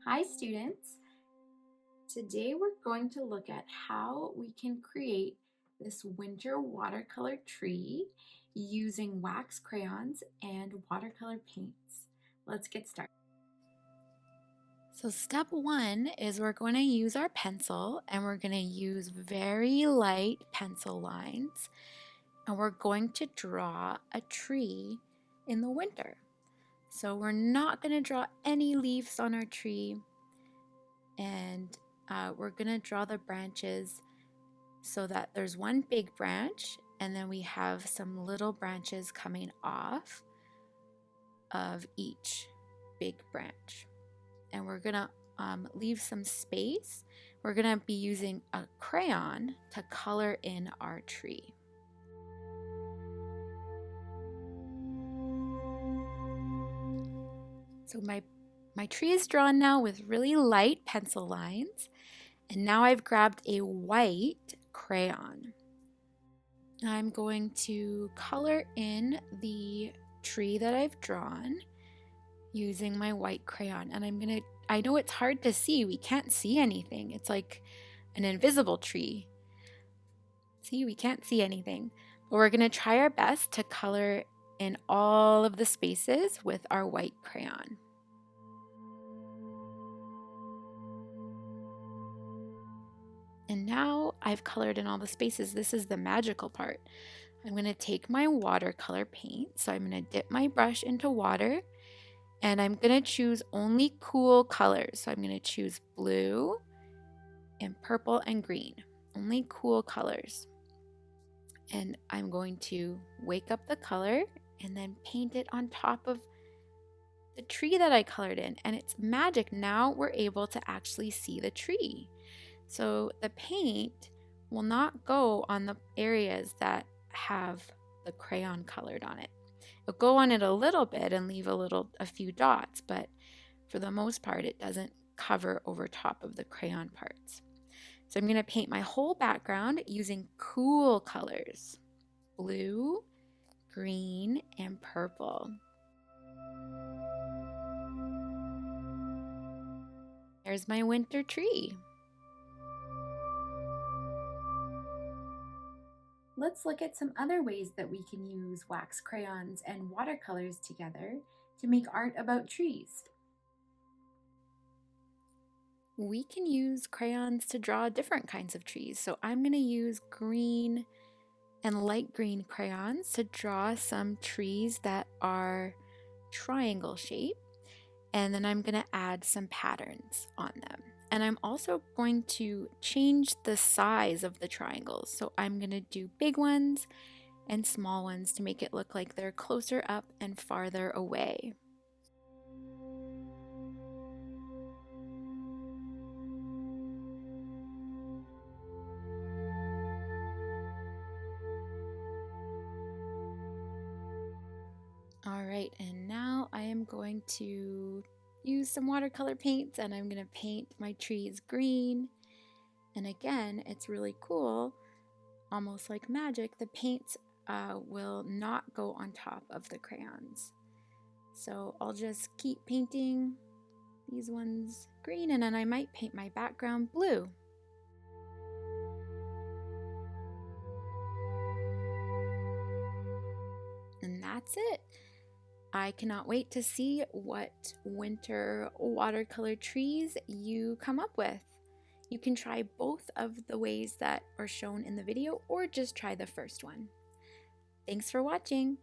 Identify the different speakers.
Speaker 1: Hi students! Today we're going to look at how we can create this winter watercolor tree using wax crayons and watercolor paints. Let's get started. So step one is we're going to use our pencil and we're going to use very light pencil lines and we're going to draw a tree in the winter. So we're not going to draw any leaves on our tree, and we're gonna draw the branches so that there's one big branch and then we have some little branches coming off of each big branch, and we're gonna leave some space. We're gonna be using a crayon to color in our tree. So my tree is drawn now with really light pencil lines. And now I've grabbed a white crayon. I'm going to color in the tree that I've drawn using my white crayon. And I know it's hard to see. We can't see anything. It's like an invisible tree. See, we can't see anything. But we're gonna try our best to color in all of the spaces with our white crayon. And now I've colored in all the spaces. This is the magical part. I'm going to take my watercolor paint. So I'm going to dip my brush into water and I'm going to choose only cool colors. So I'm going to choose blue and purple and green, only cool colors. And I'm going to wake up the color and then paint it on top of the tree that I colored in. And it's magic. Now we're able to actually see the tree. So the paint will not go on the areas that have the crayon colored on it. It'll go on it a little bit and leave a few dots, but for the most part, it doesn't cover over top of the crayon parts. So I'm going to paint my whole background using cool colors: blue, green, and purple. There's my winter tree. Let's look at some other ways that we can use wax crayons and watercolors together to make art about trees. We can use crayons to draw different kinds of trees. So I'm going to use green and light green crayons to draw some trees that are triangle shape. And then I'm going to add some patterns on them. And I'm also going to change the size of the triangles. So I'm going to do big ones and small ones to make it look like they're closer up and farther away. All right, and now I am going to use some watercolor paints and I'm going to paint my trees green. And again, it's really cool, almost like magic. The paints will not go on top of the crayons. So I'll just keep painting these ones green, and then I might paint my background blue. And that's it. I cannot wait to see what winter watercolor trees you come up with. You can try both of the ways that are shown in the video or just try the first one. Thanks for watching.